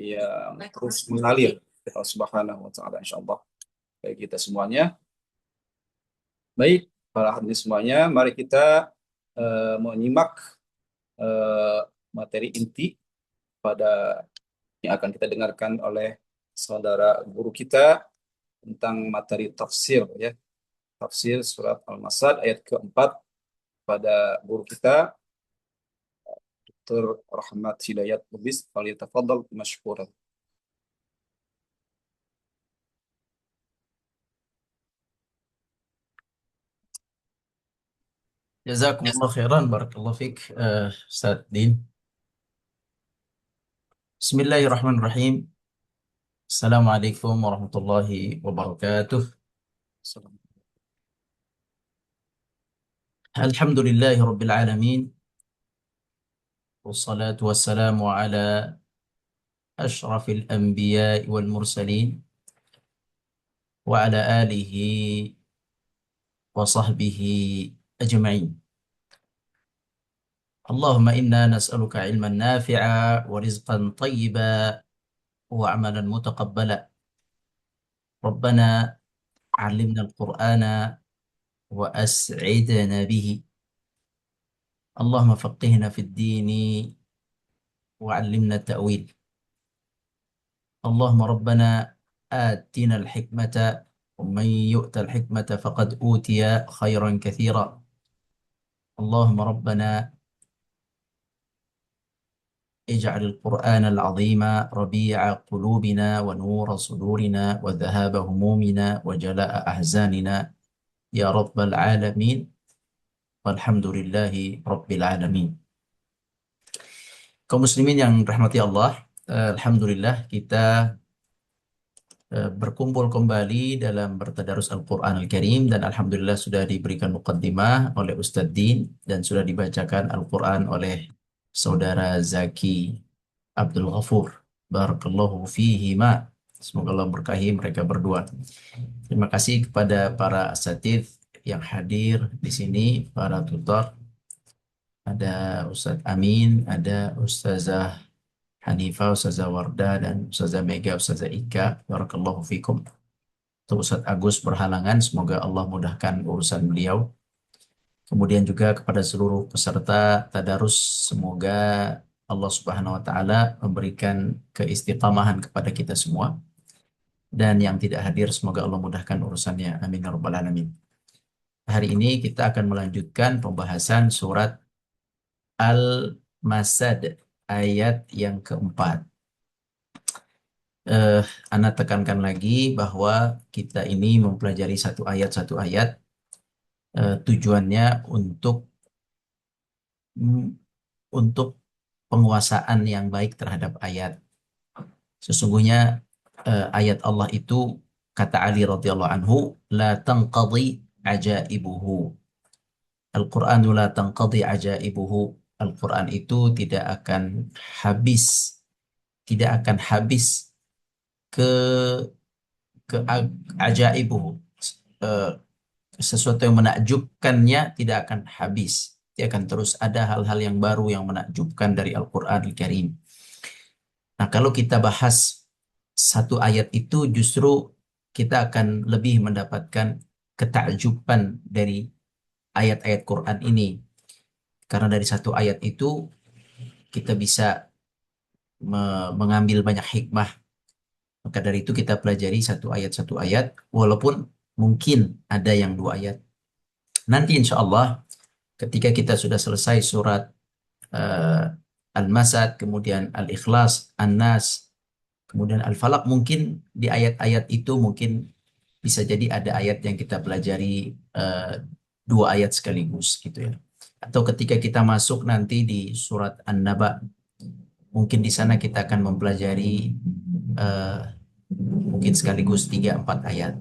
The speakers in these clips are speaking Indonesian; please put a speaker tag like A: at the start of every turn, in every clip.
A: yang terus mengalir ke Allah Subhanahu wa taala insyaallah bagi kita semuanya. Baik, para hadirin semuanya, mari kita menyimak eh, materi inti pada yang akan kita dengarkan oleh saudara guru kita tentang materi tafsir ya. Tafsir surat Al-Masad ayat keempat pada guru kita Dr. Rahmat Hidayat Lubis. Falyatafaddal mashkuran.
B: Jazakumullah khairan, barakallahu fiik, Ustaz Din. Bismillahirrahmanirrahim. Assalamualaikum warahmatullahi wabarakatuh. Alhamdulillahi rabbil alamin. Wassalatu wassalamu ala ashrafil anbiya'i wal mursalin wa ala alihi wa sahbihi ajma'in. Allahumma inna nas'aluka ilman nafi'a wa rizqan tayyiba wa amalan mutaqabbala. Rabbana 'allimna al-Qur'ana wa as'idna bihi. Allahumma faqihna fid dini wa 'allimna ta'wil. Allahumma rabbana atina al-hikmata wa man yu'ta al-hikmata faqad utiya khairan katsira. Allahumma rabbana اجعل القرآن العظيم ربيع قلوبنا ونور صدورنا وذهاب همومنا وجلاء أحزاننا يا رب العالمين والحمد لله رب العالمين. Kaum muslimin yang rahmati Allah, alhamdulillah kita berkumpul kembali dalam bertadarus Al-Quran Al-Karim, dan alhamdulillah sudah diberikan muqaddimah oleh Ustadz Din dan sudah dibacakan Al-Quran oleh saudara Zaki Abdul Ghafur. Barakallahu fihi ma. Semoga Allah berkahi mereka berdua. Terima kasih kepada para asatidz yang hadir di sini, para tutor. Ada Ustadz Amin, ada Ustazah Hanifah, Ustazah Wardah, dan Ustazah Mega, Ustazah Ika. Barakallahu fikum. Untuk Ustadz Agus berhalangan, semoga Allah mudahkan urusan beliau. Kemudian juga kepada seluruh peserta tadarus, semoga Allah Subhanahu wa taala memberikan keistiqamahan kepada kita semua. Dan yang tidak hadir, semoga Allah mudahkan urusannya. Amin ya rabbal alamin. Hari ini kita akan melanjutkan pembahasan surat Al-Masad ayat yang keempat. Ana tekankan lagi bahwa kita ini mempelajari satu ayat, tujuannya untuk penguasaan yang baik terhadap ayat. Sesungguhnya ayat Allah itu, kata Ali radhiyallahu anhu, la tanqadi ajaibuhu. Al-Qur'anu la tanqadi ajaibuhu. Al-Quran itu tidak akan habis ke ajaibuhu. Sesuatu yang menakjubkannya tidak akan habis. Dia akan terus ada hal-hal yang baru yang menakjubkan dari Al-Quran Al-Karim. Nah, kalau kita bahas satu ayat itu, justru kita akan lebih mendapatkan ketakjuban dari ayat-ayat Quran ini. Karena dari satu ayat itu kita bisa mengambil banyak hikmah. Maka dari itu kita pelajari satu ayat, walaupun mungkin ada yang dua ayat. Nanti insya Allah ketika kita sudah selesai surat Al-Masad, kemudian Al-Ikhlas, An-Nas, kemudian Al-Falaq, mungkin di ayat-ayat itu mungkin bisa jadi ada ayat yang kita pelajari dua ayat sekaligus gitu ya. Atau ketika kita masuk nanti di surat An-Naba, mungkin di sana kita akan mempelajari mungkin sekaligus 3-4 ayat.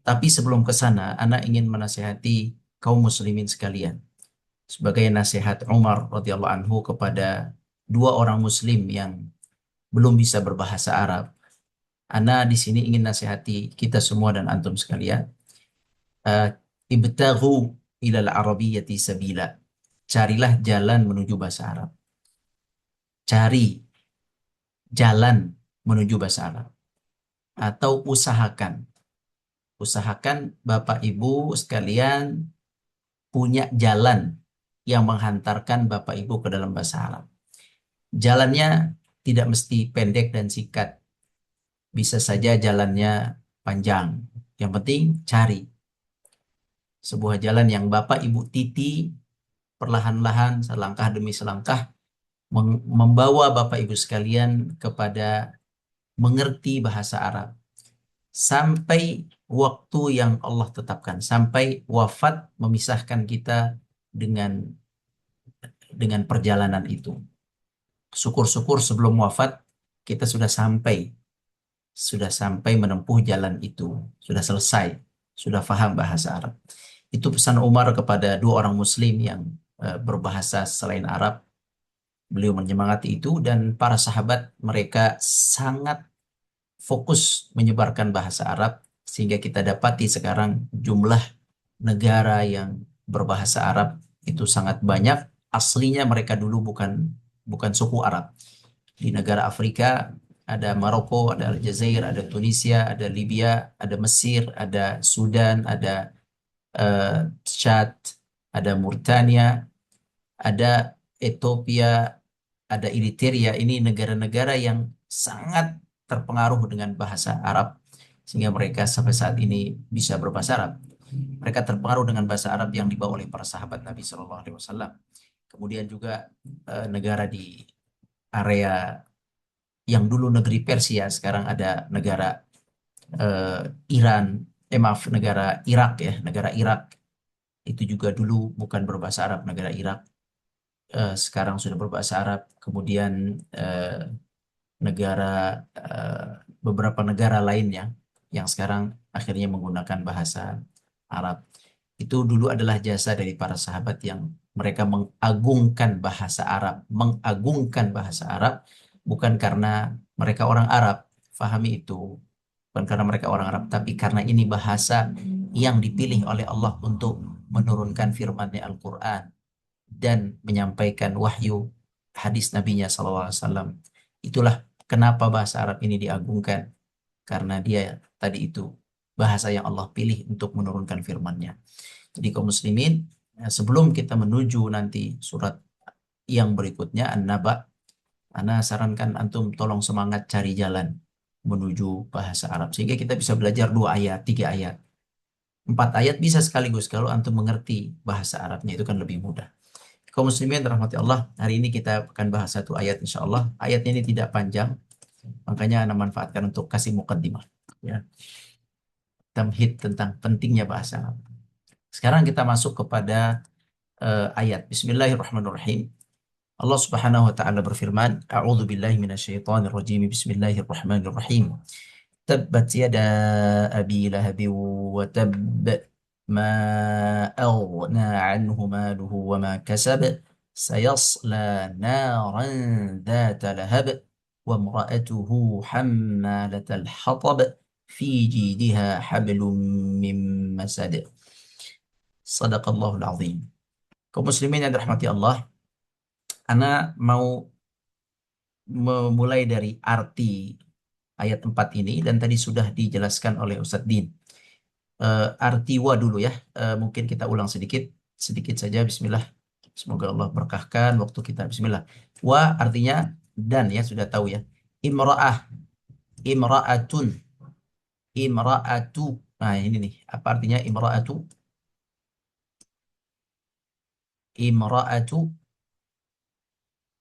B: Tapi sebelum ke sana, Ana ingin menasihati kaum muslimin sekalian. Sebagai nasihat Umar radhiyallahu anhu kepada dua orang muslim yang belum bisa berbahasa Arab, Ana di sini ingin nasihati kita semua dan antum sekalian. Ibtaghu ilal arabiyyati sabila. Carilah jalan menuju bahasa Arab. Cari jalan menuju bahasa Arab. Atau usahakan. Usahakan Bapak Ibu sekalian punya jalan yang menghantarkan Bapak Ibu ke dalam bahasa Arab. Jalannya tidak mesti pendek dan singkat. Bisa saja jalannya panjang. Yang penting cari sebuah jalan yang Bapak Ibu titi perlahan-lahan selangkah demi selangkah membawa Bapak Ibu sekalian kepada mengerti bahasa Arab sampai waktu yang Allah tetapkan, sampai wafat memisahkan kita dengan perjalanan itu. Syukur-syukur sebelum wafat kita sudah sampai menempuh jalan itu, sudah selesai, sudah paham bahasa Arab. Itu pesan Umar kepada dua orang Muslim yang berbahasa selain Arab. Beliau menyemangati itu dan para sahabat mereka sangat fokus menyebarkan bahasa Arab sehingga kita dapati sekarang jumlah negara yang berbahasa Arab itu sangat banyak. Aslinya mereka dulu bukan bukan suku Arab. Di negara Afrika ada Maroko, ada Aljazair, ada Tunisia, ada Libya, ada Mesir, ada Sudan, ada Chad, ada Mauritania, ada Ethiopia, ada Eritrea. Ini negara-negara yang sangat terpengaruh dengan bahasa Arab sehingga mereka sampai saat ini bisa berbahasa Arab. Mereka terpengaruh dengan bahasa Arab yang dibawa oleh para sahabat Nabi Shallallahu Alaihi Wasallam. Kemudian juga negara di area yang dulu negeri Persia, sekarang ada negara eh, Iran, maaf, negara Irak ya, negara Irak itu juga dulu bukan berbahasa Arab, negara Irak sekarang sudah berbahasa Arab. Kemudian negara eh, beberapa negara lainnya yang sekarang akhirnya menggunakan bahasa Arab. Itu dulu adalah jasa dari para sahabat yang mereka mengagungkan bahasa Arab bukan karena mereka orang Arab, fahami itu. Bukan karena mereka orang Arab, tapi karena ini bahasa yang dipilih oleh Allah untuk menurunkan firman-Nya Al-Quran dan menyampaikan wahyu hadis Nabi-Nya SAW. Itulah kenapa bahasa Arab ini diagungkan, karena dia tadi itu bahasa yang Allah pilih untuk menurunkan firman-Nya. Jadi kaum muslimin, sebelum kita menuju nanti surat yang berikutnya An-Naba, ana sarankan antum tolong semangat cari jalan menuju bahasa Arab sehingga kita bisa belajar 2 ayat, 3 ayat, 4 ayat bisa sekaligus kalau antum mengerti bahasa Arabnya itu kan lebih mudah. Kaum muslimin rahmati Allah, hari ini kita akan bahas 1 ayat insya Allah. Ayatnya ini tidak panjang, makanya ana manfaatkan untuk kasih mukaddimah. Ya. Tamhid tentang pentingnya bahasa Arab. Sekarang kita masuk kepada ayat. Bismillahirrahmanirrahim. Allah Subhanahu wa taala berfirman, A'udzu billahi minasyaitonir rajim. Bismillahirrahmanirrahim. Tabbat yada abi lahabin wa tabb ma aghna anhu maluhu wa ma kasab sayasla naran dhata lahab wa imra'atuhu hammalatal hatab fi jidha hablum min masad. Sadaqallahul azim. Kaum muslimin yang dirahmati Allah, ana mau memulai dari arti ayat 4 ini dan tadi sudah dijelaskan oleh Ustadz Din. Arti wa dulu ya. Mungkin kita ulang sedikit saja. Bismillah. Semoga Allah berkahkan waktu kita. Bismillah. Wa artinya dan ya sudah tahu ya. Imra'ah, imra'atun, imra'atu. Nah ini nih. Apa artinya imra'atu? Imra'atu.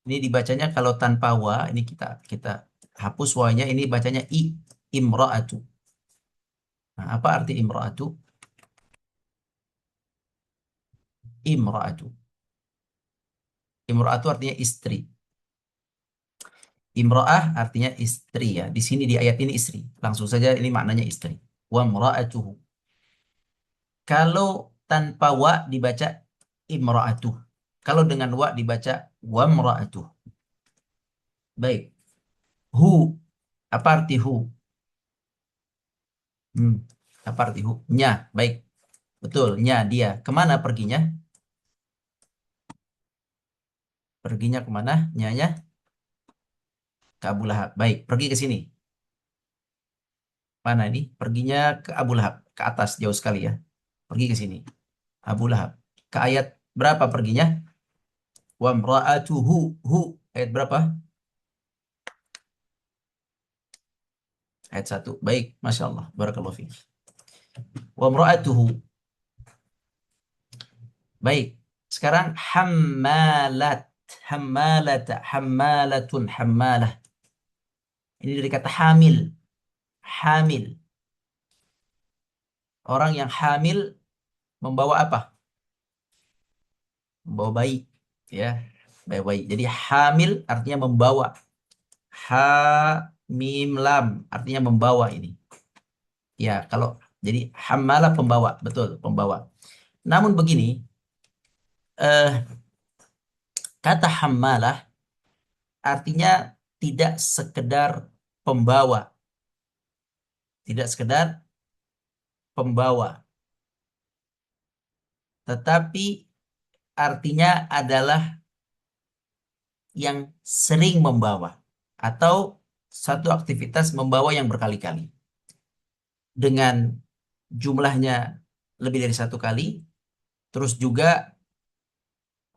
B: Ini dibacanya kalau tanpa wa. Ini kita hapus wa-nya. Ini bacanya i. Imra'atu. Nah, apa arti imra'atu? Imra'atu. Imra'atu artinya istri. Imra'ah artinya istri ya. Di sini di ayat ini istri. Langsung saja ini maknanya istri. Wa imra'atuhu. Kalau tanpa wa dibaca imra'atuh. Kalau dengan wa dibaca wa imra'atuh. Baik. Hu. Apa arti hu? Hmm. Apa arti hu? Nya. Baik. Betul. Nya dia. Kemana perginya? Perginya kemana? Nyanya? Ke Abu Lahab. Baik, pergi ke sini. Mana ini? Perginya ke Abu Lahab. Ke atas jauh sekali ya. Pergi ke sini. Abu Lahab. Ke ayat berapa perginya? Wa mra'atuhu. Hu. Ayat berapa? Ayat 1. Baik, Masya Allah. Barakallahu fiik. Wa mra'atuhu. Baik. Sekarang hammalat. Hammalata. Hammalatun. Hammalah. Ini dari kata hamil. Hamil. Orang yang hamil membawa apa? Membawa bayi. Ya. Bayi, bayi. Jadi hamil artinya membawa. Ha mim lam artinya membawa ini. Ya, kalau jadi hammalah pembawa, betul, pembawa. Namun begini, eh, kata hammalah artinya tidak sekedar pembawa, tidak sekedar pembawa, tetapi artinya adalah yang sering membawa atau satu aktivitas membawa yang berkali-kali dengan jumlahnya lebih dari satu kali, terus juga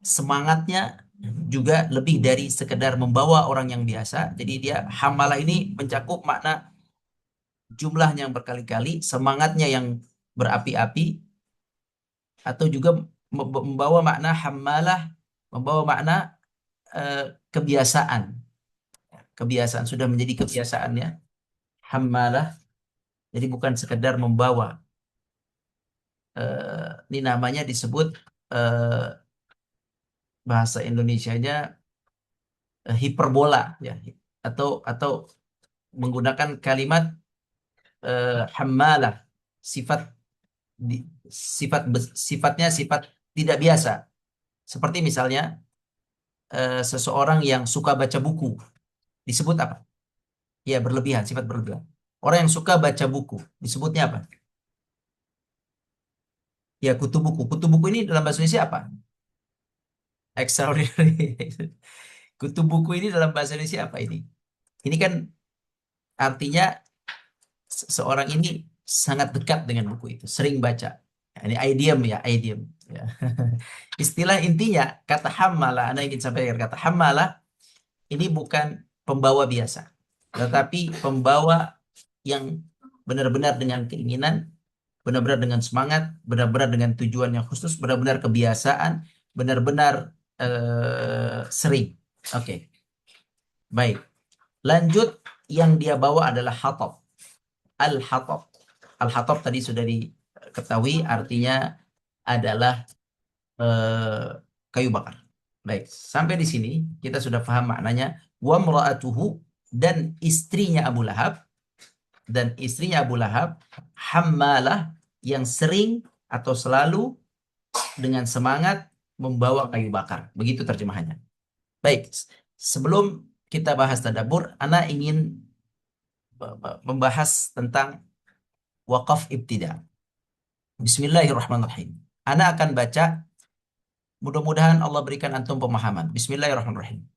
B: semangatnya juga lebih dari sekedar membawa orang yang biasa. Jadi dia hamalah ini mencakup makna jumlahnya yang berkali-kali, semangatnya yang berapi-api, atau juga membawa makna hamalah, membawa makna eh, kebiasaan. Kebiasaan sudah menjadi kebiasaannya hamalah. Jadi bukan sekedar membawa. Ini namanya disebut bahasa Indonesianya hiperbola ya, atau menggunakan kalimat hamalah, sifat di- sifatnya sifat tidak biasa. Seperti misalnya seseorang yang suka baca buku disebut apa? Ya, berlebihan, sifat berlebihan. Orang yang suka baca buku disebutnya apa? Ya, kutu buku. Kutu buku ini dalam bahasa Indonesia apa? Extraordinary. Kutu buku ini dalam bahasa Indonesia apa ini? Ini kan artinya seorang ini sangat dekat dengan buku itu, sering baca. Ya, ini idiom ya, idiom. Ya. Istilah intinya kata hamalah, Anda ingin sampaikan kata hamalah ini bukan pembawa biasa, tetapi pembawa yang benar-benar dengan keinginan, benar-benar dengan semangat, benar-benar dengan tujuan yang khusus, benar-benar kebiasaan, benar-benar sering. Oke, baik. Lanjut, yang dia bawa adalah hatab. Al-hatab. Al-hatab tadi sudah diketahui artinya adalah eh, kayu bakar. Baik, sampai di sini kita sudah paham maknanya. Wa mra'atuhu, dan istrinya Abu Lahab, dan istrinya Abu Lahab hammalah, yang sering atau selalu dengan semangat membawa kayu bakar. Begitu terjemahannya. Baik, sebelum kita bahas tadabbur, Ana ingin membahas tentang wakaf ibtida. Bismillahirrahmanirrahim. Ana akan baca, mudah-mudahan Allah berikan antum pemahaman. Bismillahirrahmanirrahim.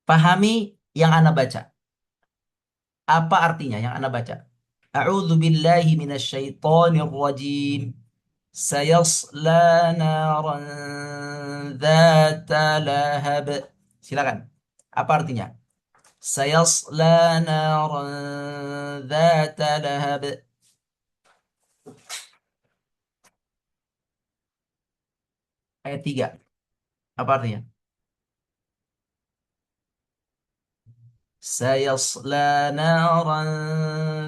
B: Pahami yang Ana baca. Apa artinya yang Ana baca? A'udzu billahi minasyaitonir rajim. Sayasla naran dzata lahab. Silakan. Apa artinya? Sayasla naran dzata lahab. Ayat 3. Apa artinya? Sayasla naran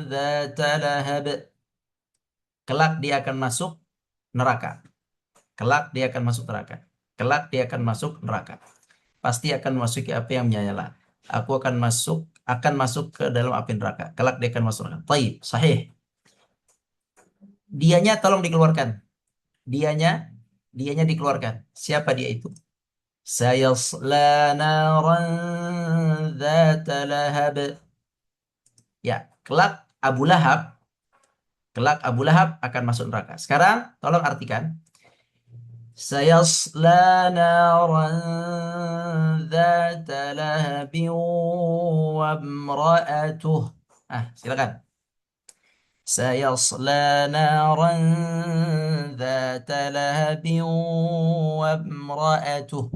B: dzata lahab. Kelak dia akan masuk neraka. Kelak dia akan masuk neraka. Kelak dia akan masuk neraka. Pasti akan memasuki api yang menyala. Aku akan masuk ke dalam api neraka. Kelak dia akan masuk neraka. Taib, sahih. Dianya tolong dikeluarkan. Dianya, dianya dikeluarkan. Siapa dia itu? Sayasla naran dzata lahab. Ya, kelak Abu Lahab, kelak Abu Lahab akan masuk neraka. Sekarang tolong artikan, Sayasla naran dzata lahabin wa imra'atuh. Silakan. Sayasla naran dzata lahabin wa imra'atuh.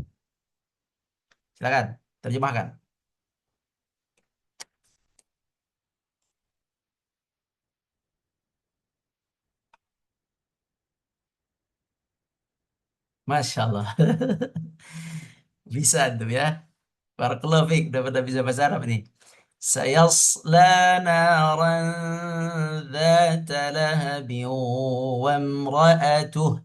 B: Silakan, terjemahkan. Masya Allah. Bisa tuh ya. Barakallahu fiik. Udah pada bisa bahasa Arab ini. Sayasla naran dzata lahabin wa imra'atuh.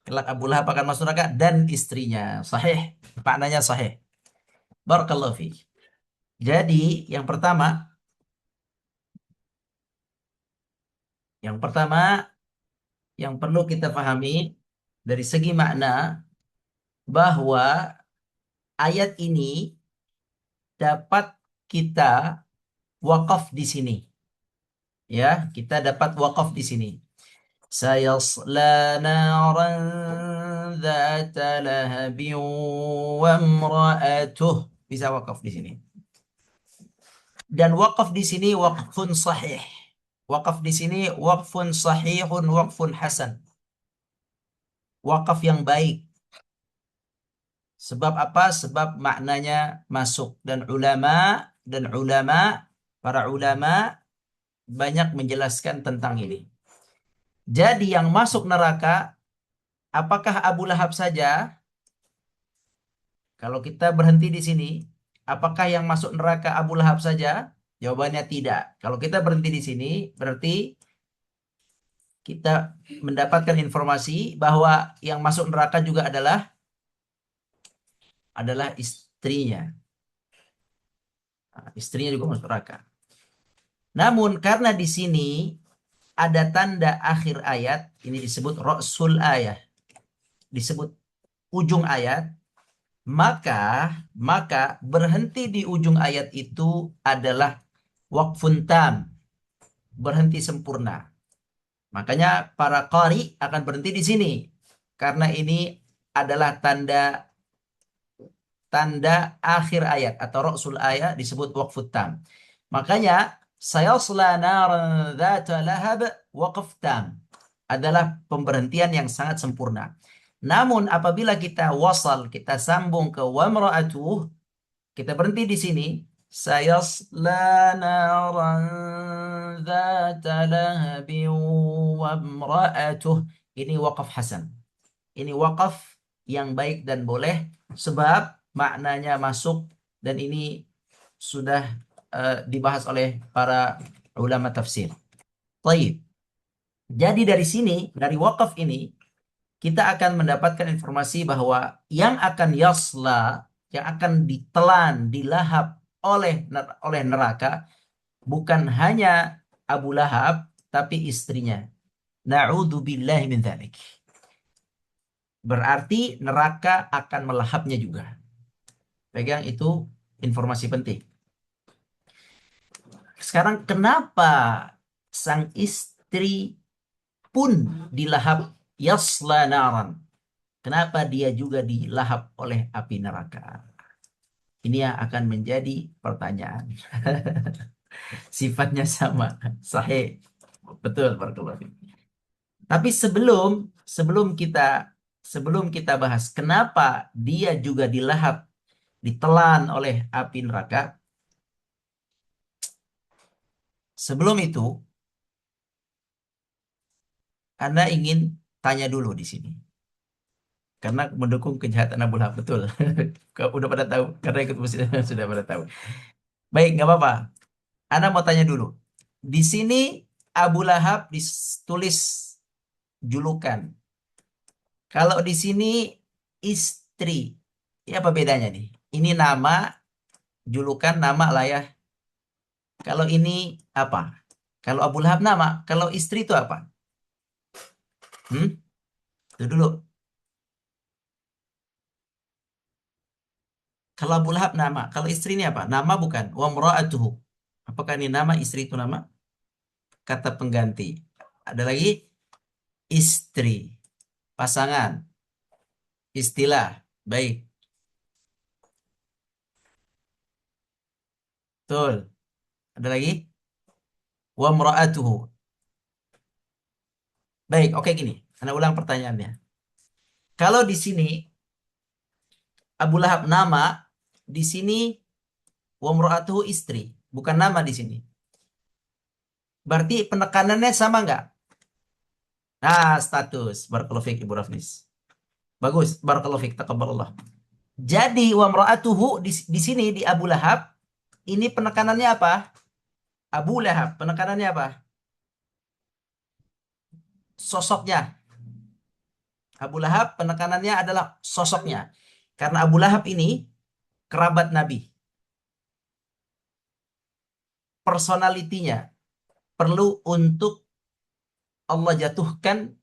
B: Kelak Abu Lahab akan masuk neraka dan istrinya. Sahih. Maknanya sahih. Barakallahu fiik. Jadi yang pertama yang perlu kita pahami dari segi makna bahwa ayat ini dapat kita wakaf di sini. Ya, kita dapat wakaf di sini. Sayasla naran dzata lahabin wa imra'atuh. Bisa wakaf di sini. Dan wakaf di sini wakfun sahih. Wakaf di sini wakfun sahihun wakfun hasan. Wakaf yang baik. Sebab apa? Sebab maknanya masuk dan ulama para ulama banyak menjelaskan tentang ini. Jadi yang masuk neraka apakah Abu Lahab saja? Kalau kita berhenti di sini, apakah yang masuk neraka Abu Lahab saja? Jawabannya tidak. Kalau kita berhenti di sini, berarti kita mendapatkan informasi bahwa yang masuk neraka juga adalah istrinya. Nah, istrinya juga masuk neraka. Namun karena di sini ada tanda akhir ayat, ini disebut rasul ayat, disebut ujung ayat, maka maka berhenti di ujung ayat itu adalah waqfun tam, berhenti sempurna. Makanya para qari akan berhenti di sini karena ini adalah tanda akhir ayat atau rasul ayat disebut waqfut tam. Makanya sayasla naran dzata lahab waqf tam adalah pemberhentian yang sangat sempurna. Namun apabila kita wasal, kita sambung ke wamra'atuh, kita berhenti di sini. Sayasla naran dzata lahabin wamra'atuh. Ini waqaf hasan. Ini wakaf yang baik dan boleh sebab maknanya masuk dan ini sudah dibahas oleh para ulama tafsir. Baik. Jadi dari sini, dari wakaf ini kita akan mendapatkan informasi bahwa yang akan yasla, yang akan ditelan, dilahap oleh neraka bukan hanya Abu Lahab tapi istrinya. Na'udzubillahi min dzalik. Berarti neraka akan melahapnya juga. Pegang itu informasi penting. Sekarang kenapa sang istri pun dilahap yasla naran? Kenapa dia juga dilahap oleh api neraka? Ini yang akan menjadi pertanyaan. Sifatnya sama, sahih. Betul, barakallahu fiik. Tapi sebelum kita bahas kenapa dia juga dilahap, ditelan oleh api neraka. Sebelum itu, Anda ingin tanya dulu di sini. Karena mendukung kejahatan Abu Lahab, betul. Udah pada tahu, karena ikut muslim sudah pada tahu. Baik, nggak apa-apa. Anda mau tanya dulu. Di sini Abu Lahab ditulis julukan. Kalau di sini istri, ini apa bedanya nih? Ini nama, julukan, nama lah ya. Kalau ini apa? Kalau Abu Lahab nama, kalau istri itu apa? Itu dulu. Kalau Abu Lahab nama, kalau istri ini apa? Nama bukan. Wa mra'atuhu. Apakah ini nama, istri itu nama? Kata pengganti. Ada lagi istri. pasangan, istilah. Baik, betul. Ada lagi? Wa mra'atuhu. Baik, oke gini. Anda ulang pertanyaannya. Kalau di sini Abu Lahab nama, di sini wa mra'atuhu istri, bukan nama di sini. Berarti penekanannya sama nggak? Nah, status. Barakallahu fiik Ibu Rafnis. Bagus, barakallahu fiik, taqabbalallah. Jadi wa mra'atuhu di sini di Abu Lahab ini penekanannya apa? Abu Lahab penekanannya apa? Sosoknya. Abu Lahab penekanannya adalah sosoknya. Karena Abu Lahab ini kerabat Nabi. Personalitinya perlu untuk Allah jatuhkan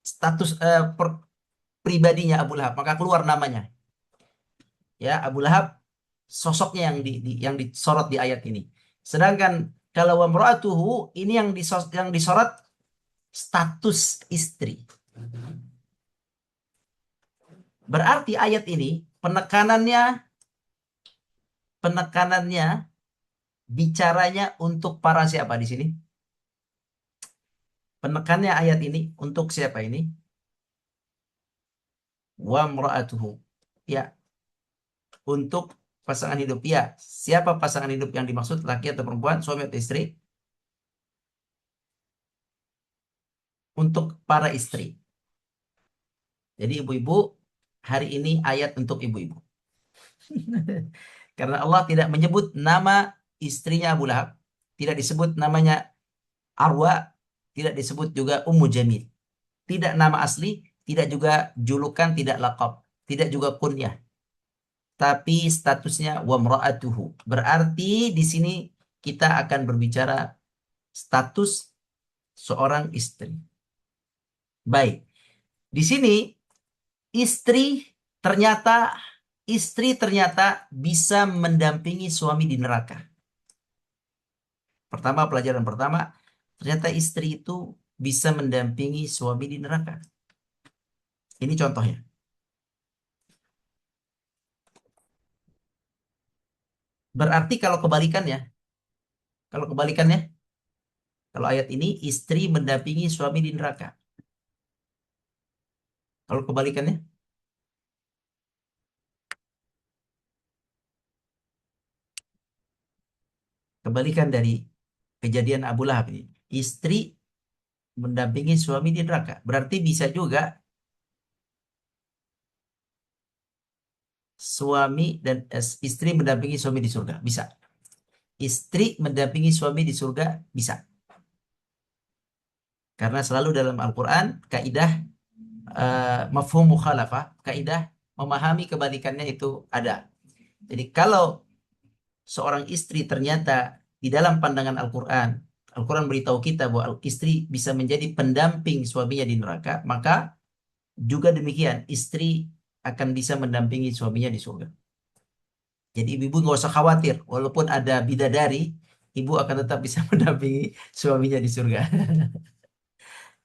B: status pribadinya Abu Lahab, maka keluar namanya. Ya, Abu Lahab sosoknya yang disorot di ayat ini. Sedangkan kalau wamro'atuhu ini yang disorot status istri. Berarti ayat ini penekanannya bicaranya untuk para siapa di sini? Penekannya ayat ini untuk siapa ini? Wamro'atuhu. Ya, untuk pasangan hidup. Ya, siapa pasangan hidup yang dimaksud? Laki atau perempuan, suami atau istri? Untuk para istri. Jadi ibu-ibu, hari ini ayat untuk ibu-ibu. Karena Allah tidak menyebut nama istrinya Abu Lahab. Tidak disebut namanya Arwa. Tidak disebut juga Ummu Jamil. Tidak nama asli. Tidak juga julukan, tidak laqab. Tidak juga kunyah. Tapi statusnya wamra'atuhu. Berarti di sini kita akan berbicara status seorang istri. Baik. Di sini istri ternyata bisa mendampingi suami di neraka. Pertama, pelajaran pertama, ternyata istri itu bisa mendampingi suami di neraka. Ini contohnya. Berarti kalau kebalikannya, kalau ayat ini istri mendampingi suami di neraka. Kalau kebalikannya, kebalikan dari kejadian Abu Lahab ini. Istri mendampingi suami di neraka. Berarti bisa juga suami dan istri mendampingi suami di surga. Bisa. Istri mendampingi suami di surga. Bisa. Karena selalu dalam Al-Quran, kaidah mafhum mukhalafah, kaidah memahami kebalikannya itu ada. Jadi kalau seorang istri ternyata di dalam pandangan Al-Quran, Al-Quran beritahu kita bahwa istri bisa menjadi pendamping suaminya di neraka, maka juga demikian istri akan bisa mendampingi suaminya di surga. Jadi ibu-ibu nggak usah khawatir, walaupun ada bidadari, ibu akan tetap bisa mendampingi suaminya di surga.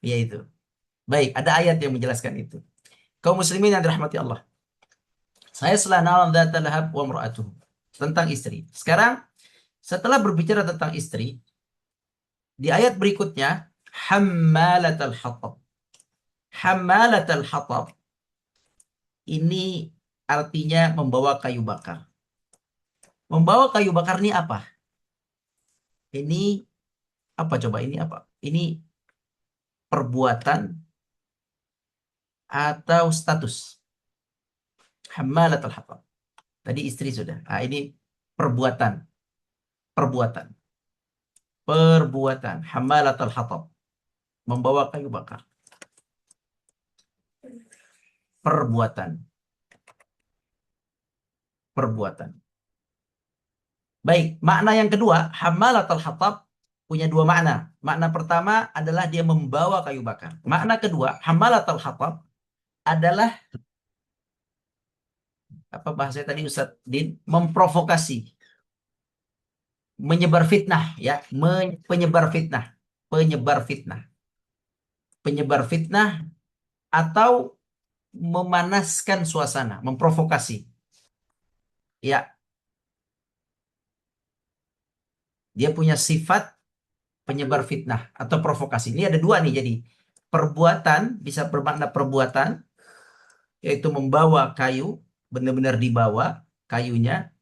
B: Ya itu. Baik, ada ayat yang menjelaskan itu. Kaum muslimin yang dirahmati Allah. Saya setelah nalam dzata lahab wa mra'atuhu. Tentang istri. Sekarang, setelah berbicara tentang istri, di ayat berikutnya, hammalatal hatab. Hammalatal hatab. Ini artinya membawa kayu bakar. Membawa kayu bakar ini apa? Ini apa coba? Ini apa? Ini perbuatan atau status. Hammalatal hatab. Tadi istri sudah. Ah, ini perbuatan. Perbuatan. Perbuatan. Hammalatal hatab. Membawa kayu bakar. Perbuatan. Perbuatan. Baik, makna yang kedua, hammalatal hatab punya dua makna. Makna pertama adalah dia membawa kayu bakar. Makna kedua, hammalatal hatab adalah apa bahasanya tadi Ustaz Din, memprovokasi, menyebar fitnah ya, penyebar fitnah, penyebar fitnah. Penyebar fitnah atau memanaskan suasana, memprovokasi. Ya, dia punya sifat penyebar fitnah atau provokasi. Ini ada dua nih, jadi perbuatan bisa bermakna perbuatan, yaitu membawa kayu, benar-benar dibawa kayunya.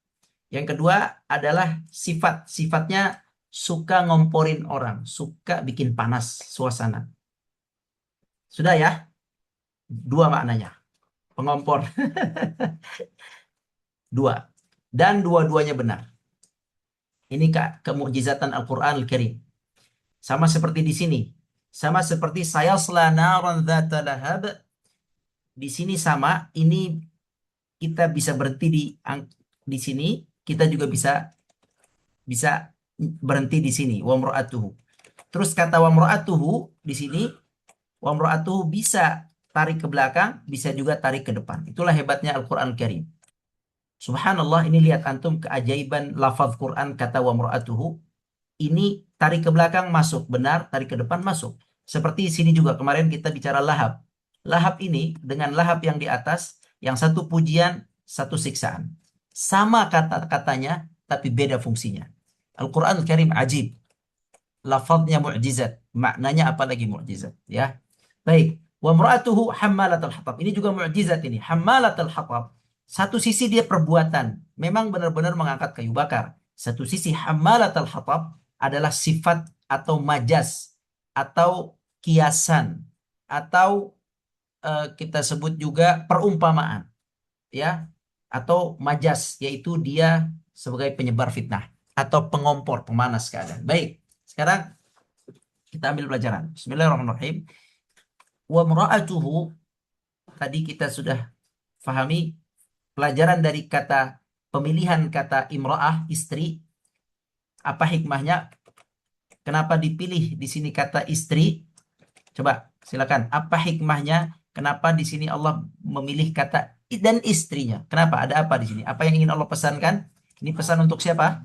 B: Yang kedua adalah sifat, sifatnya suka ngomporin orang, suka bikin panas suasana. Sudah ya, dua maknanya, pengompor. Dua. Dan dua-duanya benar. Ini kemukjizatan Al-Quran Al-Karim. Sama seperti di sini. Sama seperti sayasla naran dzata lahab. Di sini sama, ini kita bisa berhenti di sini, kita juga bisa bisa berhenti di sini. Wa mra'atuhu. Terus kata wa mra'atuhu di sini, wa mra'atuhu bisa tarik ke belakang, bisa juga tarik ke depan. Itulah hebatnya Al-Quran Al-Karim. Subhanallah, ini lihat antum keajaiban lafaz Quran kata wa mra'atuhu. Ini tarik ke belakang masuk, benar, tarik ke depan masuk. Seperti sini juga kemarin kita bicara lahab. Lahab ini dengan lahab yang di atas, yang satu pujian, satu siksaan. Sama kata-katanya, tapi beda fungsinya. Al-Quran Al-Karim ajib. Lafaznya mu'jizat. Maknanya apalagi mu'jizat. Ya. Baik. Wa mra'atuhu hammalatal hatab. Ini juga mu'jizat ini. Hammalatal hatab. Satu sisi dia perbuatan. Memang benar-benar mengangkat kayu bakar. Satu sisi hammalatal hatab adalah sifat atau majas atau kiasan atau kita sebut juga perumpamaan, ya, atau majas, yaitu dia sebagai penyebar fitnah atau pengompor, pemanas keadaan. Baik, sekarang kita ambil pelajaran. Bismillahirrahmanirrahim. Wa mra'atuhu, tadi kita sudah pahami pelajaran dari kata pemilihan kata imra'ah, istri. Apa hikmahnya? Kenapa dipilih di sini kata istri? Coba silakan. Apa hikmahnya? Kenapa di sini Allah memilih kata dan istrinya? Kenapa? Ada apa di sini? Apa yang ingin Allah pesankan? Ini pesan untuk siapa?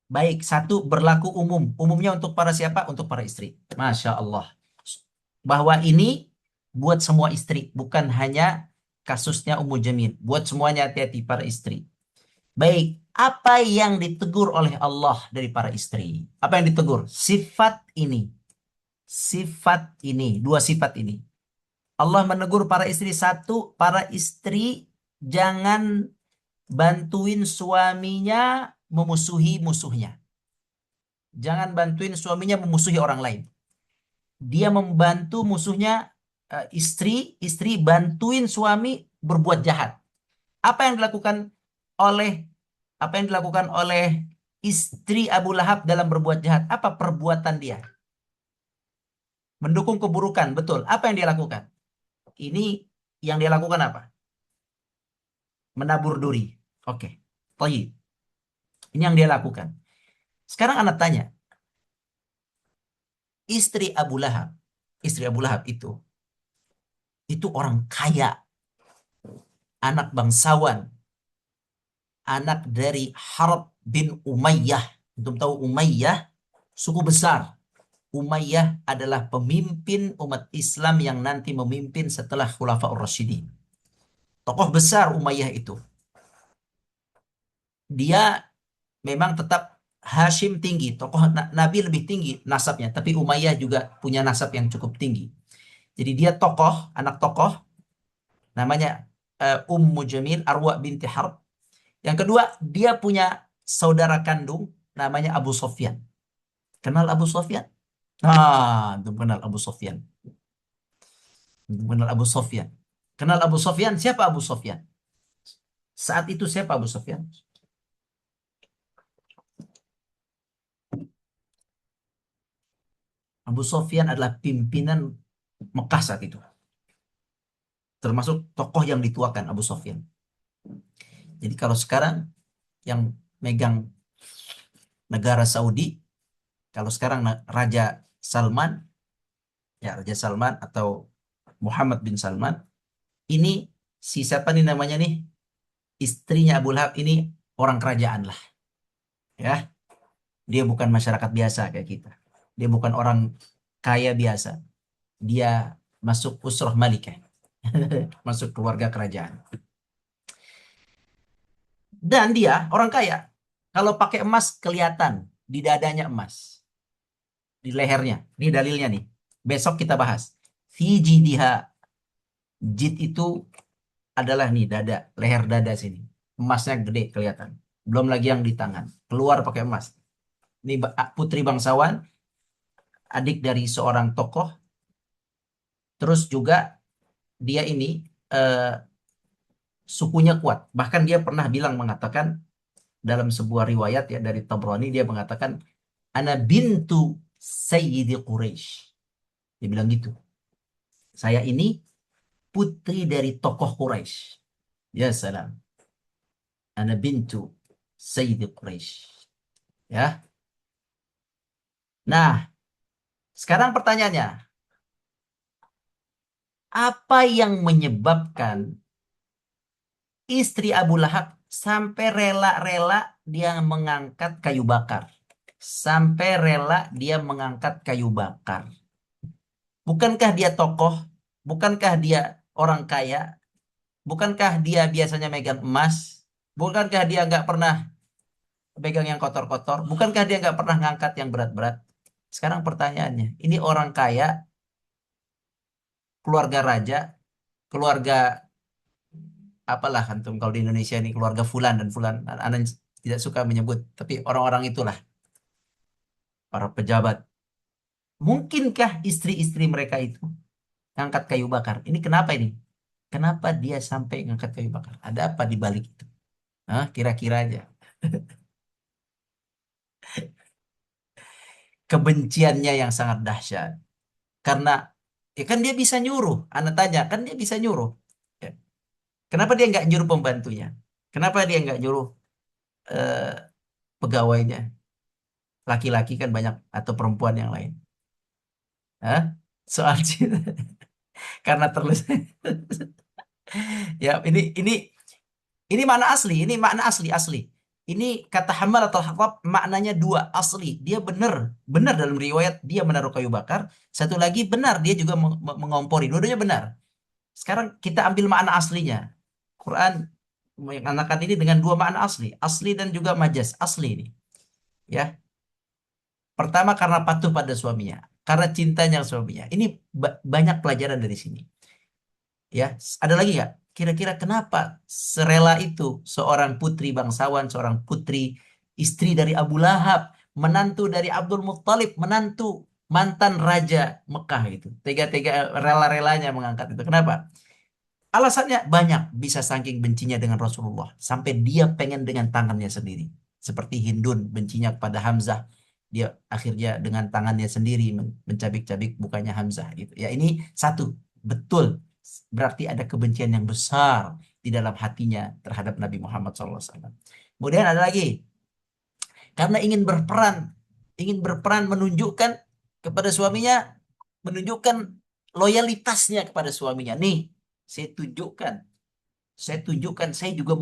B: Baik, satu berlaku umum. Umumnya untuk para siapa? Untuk para istri. Masya Allah. Bahwa ini buat semua istri, bukan hanya kasusnya Ummu Jamil. Buat semuanya, hati-hati para istri. Baik, apa yang ditegur oleh Allah dari para istri? Apa yang ditegur? Sifat ini. Sifat ini, dua sifat ini. Allah menegur para istri, satu, para istri jangan bantuin suaminya memusuhi musuhnya. Jangan bantuin suaminya memusuhi orang lain. Dia membantu musuhnya, istri bantuin suami berbuat jahat. Apa yang dilakukan oleh istri Abu Lahab dalam berbuat jahat? Apa perbuatan dia? Mendukung keburukan, betul. Apa yang dia lakukan? Ini yang dia lakukan apa? Menabur duri. Oke. Baik. Ini yang dia lakukan. Sekarang anak tanya, istri Abu Lahab, itu orang kaya, anak bangsawan, anak dari Harb bin Umayyah. Untuk tahu Umayyah, suku besar. Umayyah adalah pemimpin umat Islam yang nanti memimpin setelah Khulafaur Rasyidin. Tokoh besar Umayyah itu. Dia memang tetap Hashim tinggi, tokoh Nabi lebih tinggi nasabnya, tapi Umayyah juga punya nasab yang cukup tinggi. Jadi dia tokoh, anak tokoh, namanya Ummu Jamil, Arwa binti Harb. Yang kedua, dia punya saudara kandung, namanya Abu Sofyan. Kenal Abu Sofyan? Itu kenal Abu Sofyan. Kenal Abu Sofyan. Kenal Abu Sofyan? Siapa Abu Sofyan? Saat itu siapa Abu Sofyan? Abu Sofyan adalah pimpinan Mekah saat itu. Termasuk tokoh yang dituakan Abu Sofyan. Jadi kalau sekarang yang megang negara Saudi, kalau sekarang Raja Salman, ya Raja Salman atau Muhammad bin Salman, ini si siapa nih namanya nih? Istrinya Abu Lahab ini orang kerajaan lah. Ya, dia bukan masyarakat biasa kayak kita. Dia bukan orang kaya biasa. Dia masuk usrah malikah. Masuk keluarga kerajaan. Dan dia orang kaya. Kalau pakai emas kelihatan di dadanya emas, di lehernya. Ini dalilnya nih. Besok kita bahas. Fi jidiha. Jid itu adalah nih dada, leher dada sini. Emasnya gede kelihatan. Belum lagi yang di tangan. Keluar pakai emas. Ini putri bangsawan, adik dari seorang tokoh. Terus juga dia ini eh, sukunya kuat. Bahkan dia pernah bilang mengatakan dalam sebuah riwayat ya dari Tabrani dia mengatakan ana bintu Sayyidi Quraisy. Dia bilang gitu. Saya ini putri dari tokoh Quraisy. Ya salam. Ana bintu Sayyidi Quraisy. Ya. Nah, sekarang pertanyaannya, apa yang menyebabkan istri Abu Lahab sampai rela-rela dia mengangkat kayu bakar? Sampai rela dia mengangkat kayu bakar. Bukankah dia tokoh? Bukankah dia orang kaya? Bukankah dia biasanya megang emas? Bukankah dia nggak pernah pegang yang kotor-kotor? Bukankah dia nggak pernah ngangkat yang berat-berat? Sekarang pertanyaannya, ini orang kaya, keluarga raja, keluarga apalah antum kalau di Indonesia ini keluarga Fulan dan Fulan. Anda tidak suka menyebut, tapi orang-orang itulah para pejabat. Mungkinkah istri-istri mereka itu ngangkat kayu bakar? Ini kenapa ini? Kenapa dia sampai ngangkat kayu bakar? Ada apa di balik itu? Hah? Kira-kira aja. Kebenciannya yang sangat dahsyat. Karena ya kan dia bisa nyuruh. Anda tanya, kan dia bisa nyuruh. Ya. Kenapa dia nggak nyuruh pembantunya? Kenapa dia nggak nyuruh eh, pegawainya? Laki-laki kan banyak atau perempuan yang lain. Hah? Soal cinta. Karena terus ya ini makna asli, ini makna asli asli. Ini kata Hamalatul Hatab maknanya dua asli. Dia benar, benar dalam riwayat dia menaruh kayu bakar. Satu lagi benar dia juga mengompori. Dua-duanya benar. Sekarang kita ambil makna aslinya. Quran mengatakan ini dengan dua makna asli, asli dan juga majas asli ini. Ya, pertama karena patuh pada suaminya, karena cintanya suaminya. Ini banyak pelajaran dari sini. Ya, ada lagi nggak? Kira-kira kenapa serela itu seorang putri bangsawan, seorang putri istri dari Abu Lahab, menantu dari Abdul Muttalib, menantu mantan raja Mekah itu. Tega-tega rela-relanya mengangkat itu. Kenapa? Alasannya banyak, bisa saking bencinya dengan Rasulullah. Sampai dia pengen dengan tangannya sendiri. Seperti Hindun bencinya kepada Hamzah. Dia akhirnya dengan tangannya sendiri mencabik-cabik mukanya Hamzah. Gitu. Ya ini satu, betul. Berarti ada kebencian yang besar di dalam hatinya terhadap Nabi Muhammad SAW. Kemudian ada lagi, karena ingin berperan menunjukkan kepada suaminya, menunjukkan loyalitasnya kepada suaminya. Nih, saya tunjukkan, saya juga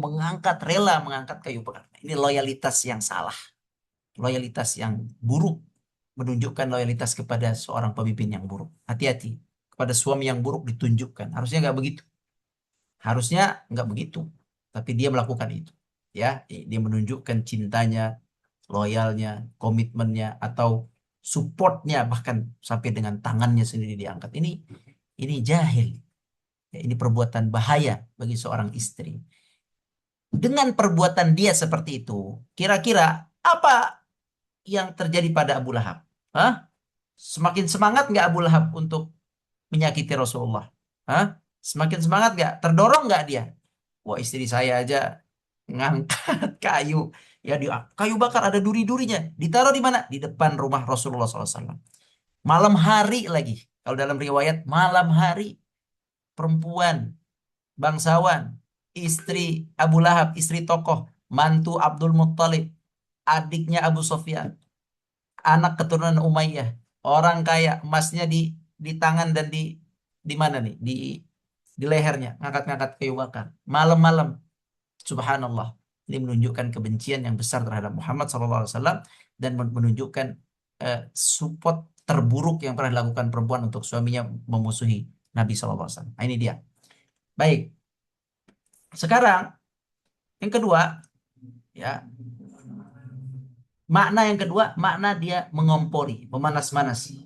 B: rela mengangkat kayu bakar. Ini loyalitas yang salah, loyalitas yang buruk, menunjukkan loyalitas kepada seorang pemimpin yang buruk. Hati-hati, kepada suami yang buruk ditunjukkan. Harusnya nggak begitu. Harusnya nggak begitu. Tapi dia melakukan itu. Ya, dia menunjukkan cintanya, loyalnya, komitmennya, atau supportnya bahkan sampai dengan tangannya sendiri diangkat. Ini jahil. Ya, ini perbuatan bahaya bagi seorang istri. Dengan perbuatan dia seperti itu, kira-kira apa yang terjadi pada Abu Lahab? Hah? Semakin semangat nggak Abu Lahab untuk menyakiti Rasulullah? Hah? Semakin semangat nggak? Terdorong nggak dia? Wah, istri saya aja ngangkat kayu. Ya, di kayu bakar ada duri-durinya. Ditaruh di mana? Di depan rumah Rasulullah SAW. Malam hari lagi. Kalau dalam riwayat, malam hari perempuan, bangsawan, istri Abu Lahab, istri tokoh, mantu Abdul Muttalib, adiknya Abu Sofyan, anak keturunan Umayyah, orang kaya, emasnya di tangan dan di mana nih? Di lehernya, ngangkat-ngangkat kayu bakar. Malam-malam, subhanallah. Ini menunjukkan kebencian yang besar terhadap Muhammad SAW dan menunjukkan support terburuk yang pernah dilakukan perempuan untuk suaminya memusuhi Nabi SAW. Nah, ini dia. Baik. Sekarang yang kedua, ya, makna yang kedua, makna dia mengompori, memanas-manasi.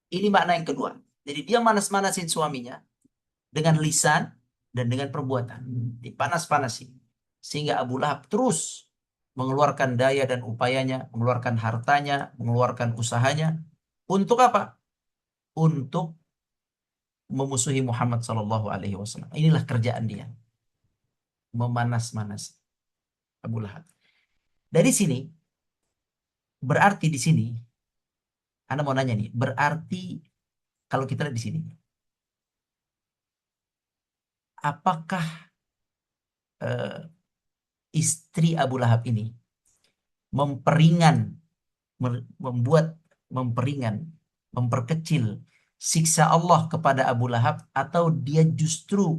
B: Ini makna yang kedua. Jadi dia manas-manasin suaminya dengan lisan dan dengan perbuatan. Dipanas-panasi. Sehingga Abu Lahab terus mengeluarkan daya dan upayanya, mengeluarkan hartanya, mengeluarkan usahanya. Untuk apa? Untuk memusuhi Muhammad SAW. Inilah kerjaan dia. Memanas-manas Abu Lahab. Dari sini, berarti di sini, Anda mau nanya nih, berarti kalau kita lihat di sini, apakah eh, istri Abu Lahab ini memperingan, membuat memperingan, memperkecil siksa Allah kepada Abu Lahab, atau dia justru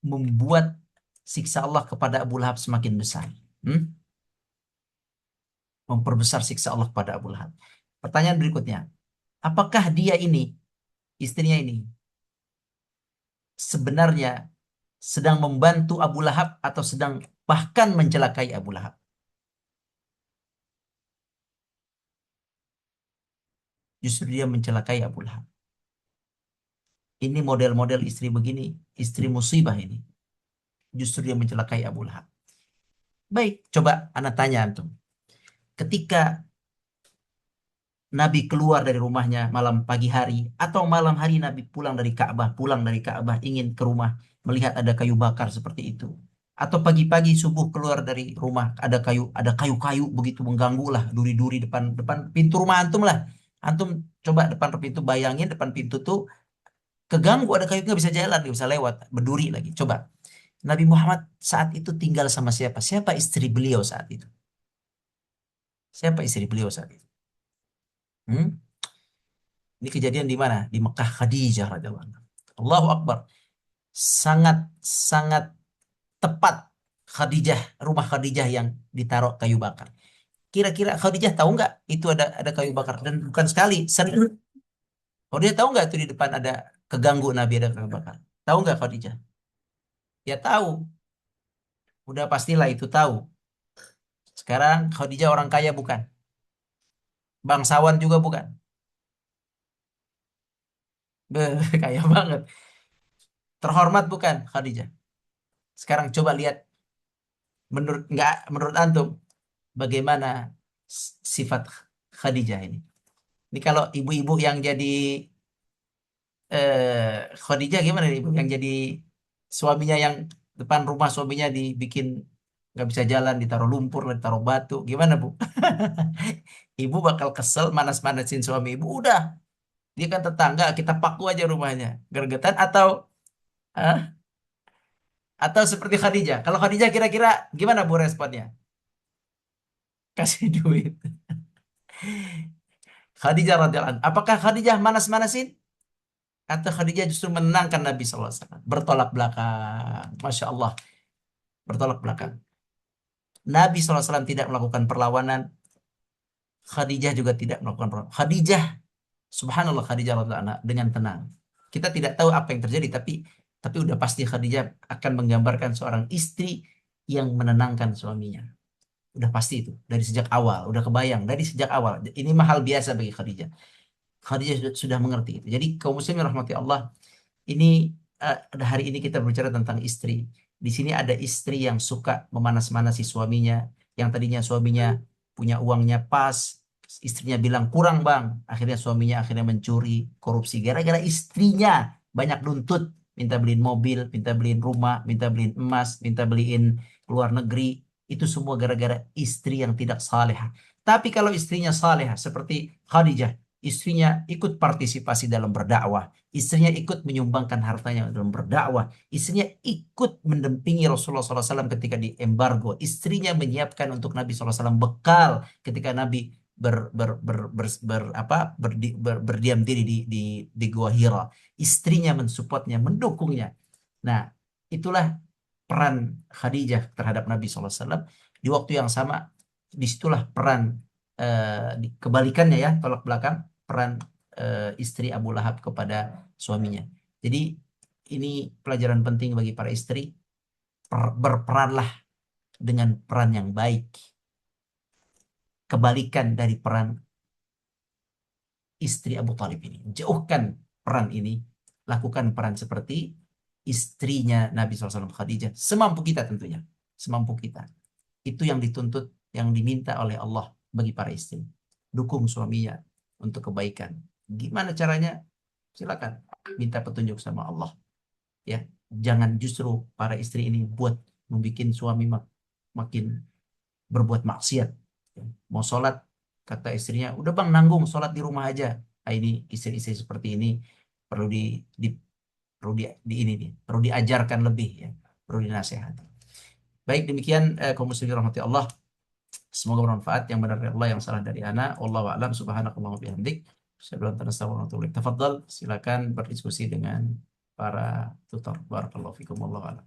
B: membuat siksa Allah kepada Abu Lahab semakin besar? Hmm? Memperbesar siksa Allah kepada Abu Lahab. Pertanyaan berikutnya, apakah dia ini, istrinya ini, sebenarnya sedang membantu Abu Lahab atau sedang bahkan mencelakai Abu Lahab? Justru dia mencelakai Abu Lahab. Ini model-model istri begini, istri musibah ini. Justru dia mencelakai Abu Lahab. Baik, coba Anda tanya antum. Ketika Nabi keluar dari rumahnya malam pagi hari, atau malam hari Nabi pulang dari Ka'bah ingin ke rumah melihat ada kayu bakar seperti itu. Atau pagi-pagi subuh keluar dari rumah ada kayu-kayu begitu mengganggu lah, duri-duri depan depan pintu rumah antum lah. Antum coba depan pintu, bayangin depan pintu tuh keganggu, ada kayu nggak bisa jalan, nggak bisa lewat, berduri lagi. Coba Nabi Muhammad saat itu tinggal sama siapa? Siapa istri beliau saat itu? Siapa istri beliau saat itu? Hmm? Ini kejadian di mana? Di Mekah, Khadijah radhiyallahu anha. Allahu Akbar. Sangat sangat tepat Khadijah, rumah Khadijah yang ditaruh kayu bakar. Kira-kira Khadijah tahu nggak itu ada kayu bakar, dan bukan sekali, sering. Khadijah tahu nggak itu di depan ada keganggu Nabi ada kayu bakar? Tahu nggak Khadijah? Ya tahu. Udah pastilah itu tahu. Sekarang Khadijah orang kaya bukan? Bangsawan juga bukan? Kaya banget. Terhormat bukan Khadijah? Sekarang coba lihat, menurut antum bagaimana sifat Khadijah ini? Ini kalau ibu-ibu yang jadi Khadijah gimana nih, ibu yang jadi suaminya, yang depan rumah suaminya dibikin nggak bisa jalan, ditaruh lumpur, ditaruh batu, gimana Bu? Ibu bakal kesel, manas-manasin suami ibu. Udah, dia kan tetangga, kita paku aja rumahnya. Gergetan ah, atau seperti Khadijah. Kalau Khadijah kira-kira gimana Bu responnya? Kasih duit. Khadijah radhiyallahu anha. Apakah Khadijah manas-manasin? Atau Khadijah justru menenangkan Nabi SAW? Bertolak belakang. Masya Allah. Bertolak belakang. Nabi SAW tidak melakukan perlawanan. Khadijah juga tidak melakukan perlawanan. Khadijah, subhanallah, Khadijah radhiyallahu anha dengan tenang. Kita tidak tahu apa yang terjadi, tapi udah pasti Khadijah akan menggambarkan seorang istri yang menenangkan suaminya. Udah pasti itu dari sejak awal, udah kebayang dari sejak awal. Ini mahal biasa bagi Khadijah. Khadijah sudah mengerti itu. Jadi kaum muslimin rahmati Allah, ini hari ini kita berbicara tentang istri. Di sini ada istri yang suka memanas-manasi suaminya, yang tadinya suaminya punya uangnya pas, istrinya bilang kurang bang, akhirnya suaminya akhirnya mencuri, korupsi. Gara-gara istrinya banyak nuntut, minta beliin mobil, minta beliin rumah, minta beliin emas, minta beliin luar negeri. Itu semua gara-gara istri yang tidak saleh. Tapi kalau istrinya saleh seperti Khadijah, istrinya ikut partisipasi dalam berdakwah, istrinya ikut menyumbangkan hartanya dalam berdakwah, istrinya ikut mendampingi Rasulullah SAW ketika di embargo, istrinya menyiapkan untuk Nabi SAW bekal ketika Nabi berdiam diri di Gua Hira. Istrinya mensupportnya, mendukungnya. Nah, itulah peran Khadijah terhadap Nabi SAW. Di waktu yang sama, disitulah peran kebalikannya ya, tolak belakang peran istri Abu Lahab kepada suaminya. Jadi ini pelajaran penting bagi para istri, berperanlah dengan peran yang baik, kebalikan dari peran istri Abu Talib ini. Jauhkan peran ini, lakukan peran seperti istrinya Nabi SAW Khadijah, semampu kita tentunya, semampu kita. Itu yang dituntut, yang diminta oleh Allah bagi para istri. Dukung suaminya untuk kebaikan. Gimana caranya? Silakan minta petunjuk sama Allah. Ya, jangan justru para istri ini buat membuat suami makin berbuat maksiat. Ya, mau sholat, kata istrinya, udah bang nanggung sholat di rumah aja. Nah, ini istri-istri seperti ini perlu di perlu di ini nih, perlu diajarkan lebih ya, perlu dinasehati. Baik demikian kaum muslimin rahmati Allah. Semoga bermanfaat, yang benar dari Allah, yang salah dari ana. Wallahu a'lam, subhanakallahumma bihamdik. Saya belum terus tafadhal, silakan berdiskusi dengan para tutor. Barakallahu fikum, wallahu a'lam.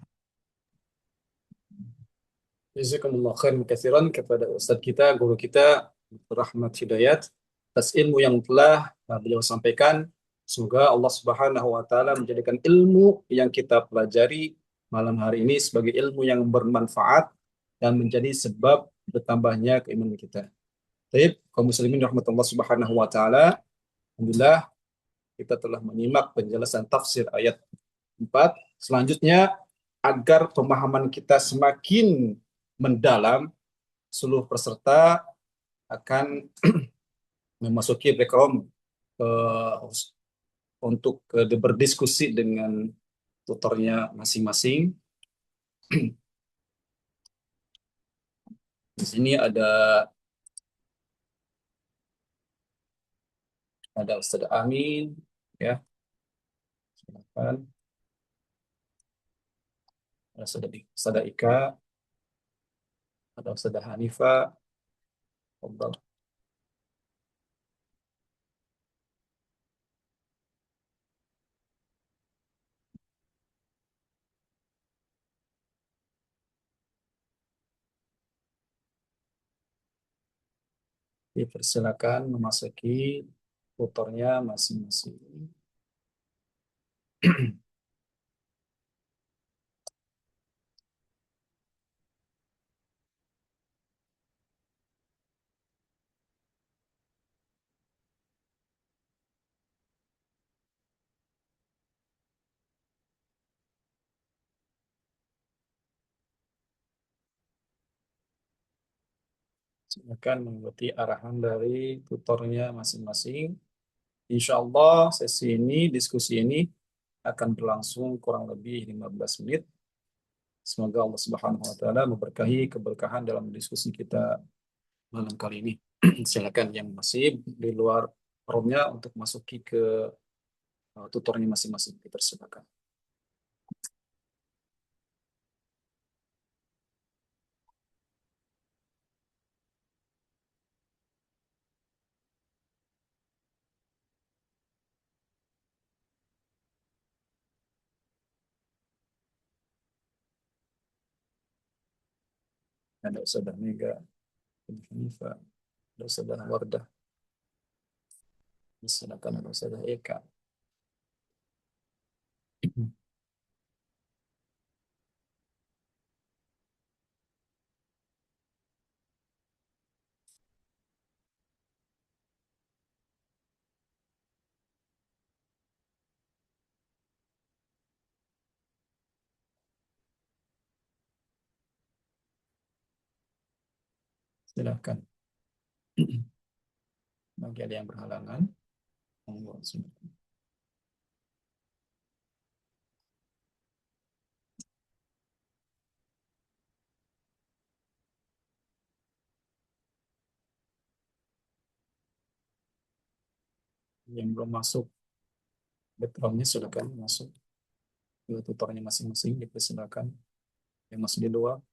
A: Jazakumullah khairan katsiran kepada Ustadz kita, guru kita, Dr. Rahmat Hidayat, atas ilmu yang telah beliau sampaikan. Semoga Allah Subhanahu wa taala menjadikan ilmu yang kita pelajari malam hari ini sebagai ilmu yang bermanfaat dan menjadi sebab bertambahnya keimanan kita. Baik, kaum muslimin rahmatullah Subhanahu wa taala, alhamdulillah kita telah menyimak penjelasan tafsir ayat 4. Selanjutnya, agar pemahaman kita semakin mendalam, seluruh peserta akan memasuki break room untuk berdiskusi dengan tutornya masing-masing. Di sini ada Ustaz Amin, ya, silakan. Ada Ustaz Ika, ada Ustaz Hanifah. Fadhal. Dipersilakan memasuki tutornya masing-masing. Silakan mengikuti arahan dari tutornya masing-masing. Insya Allah sesi ini, diskusi ini akan berlangsung kurang lebih 15 menit. Semoga Allah Subhanahu wa taala memberkahi keberkahan dalam diskusi kita malam kali ini. Silakan yang masih di luar roomnya untuk masuki ke tutornya masing-masing. Dipersilakan. Ada Ustazah Mega, Hanifah, ada Ustazah Wardah. Silakan ada Ustazah Eka. Silakan. Bagi ada yang berhalangan, monggo. Yang belum masuk backgroundnya silakan masuk ke tutornya masing-masing. Dipersilakan. Yang masih di luar,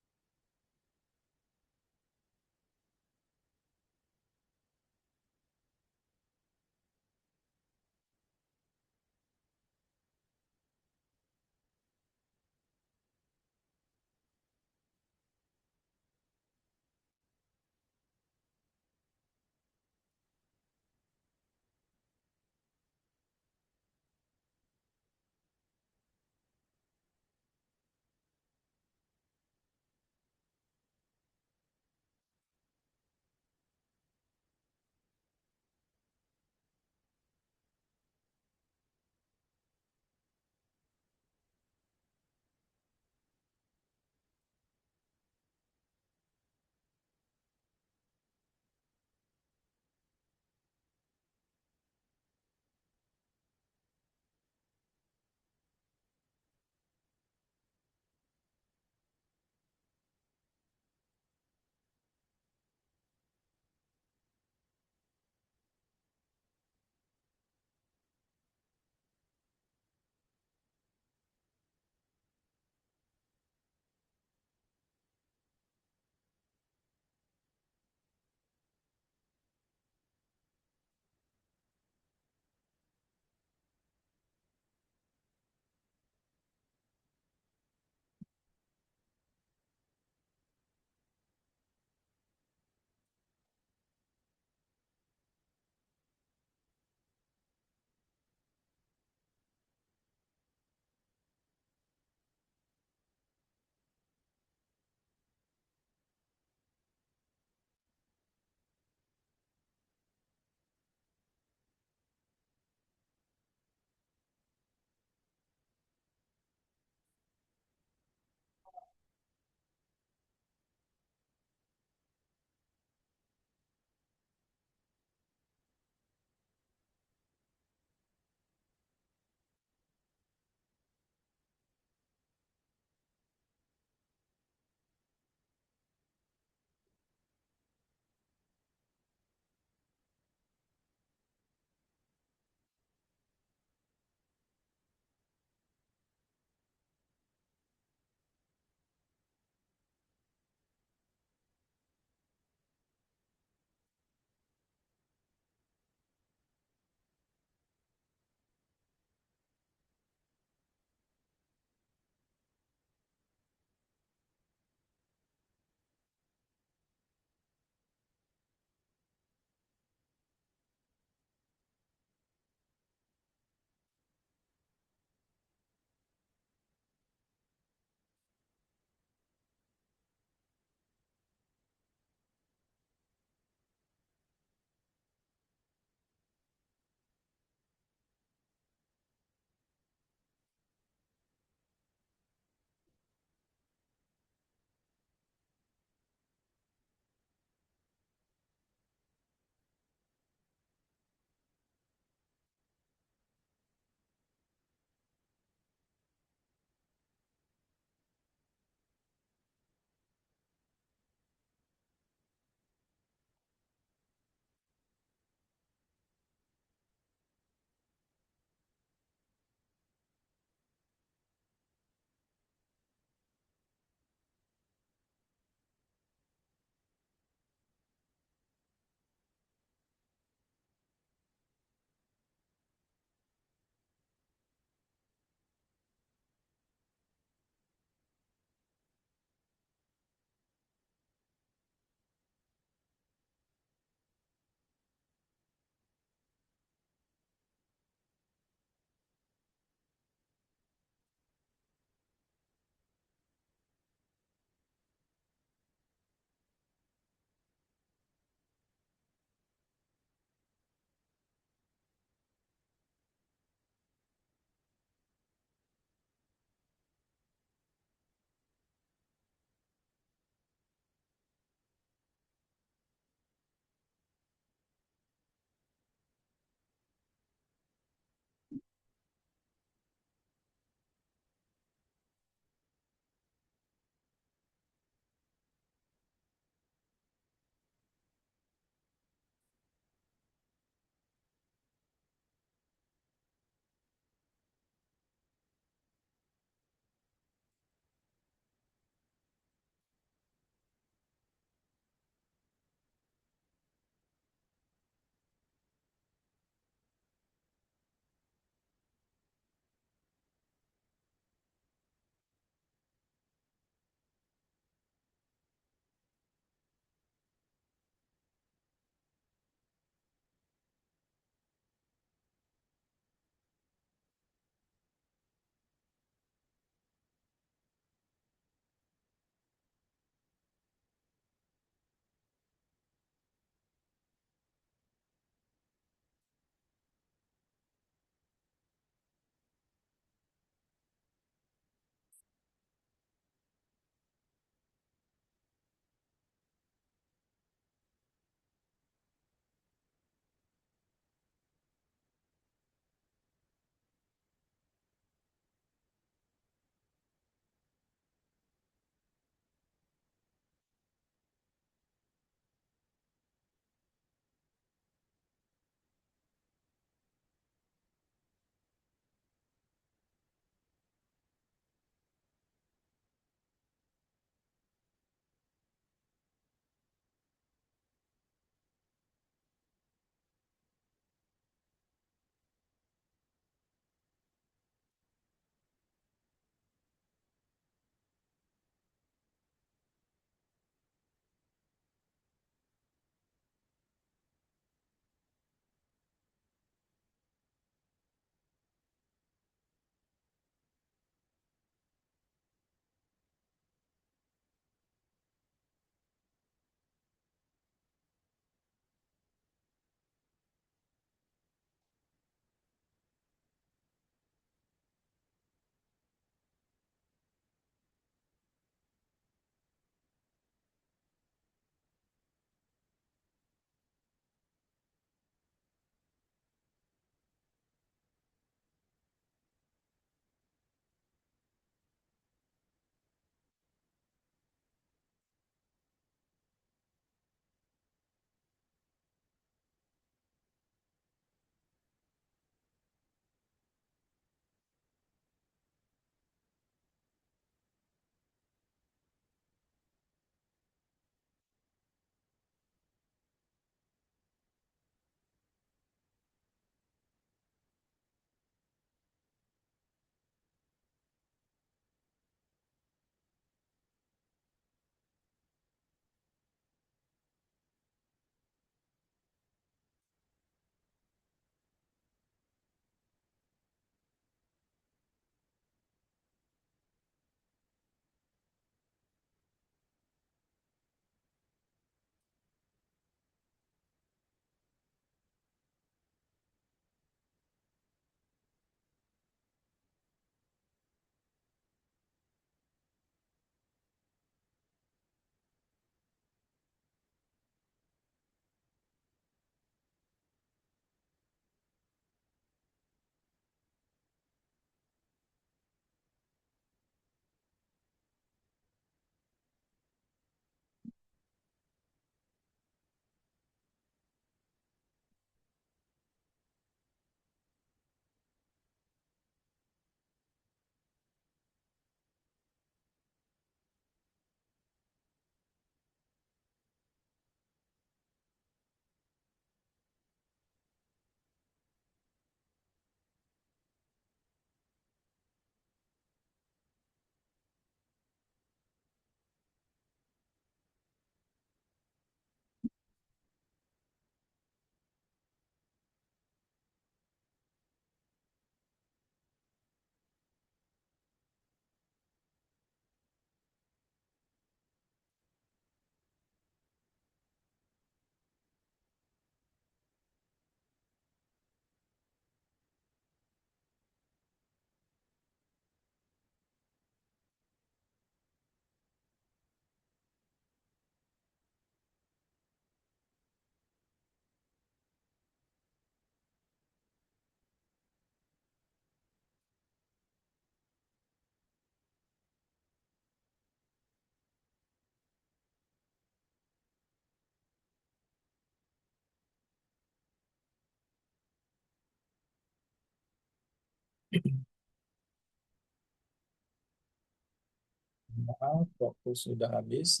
A: Maaf, waktu sudah habis.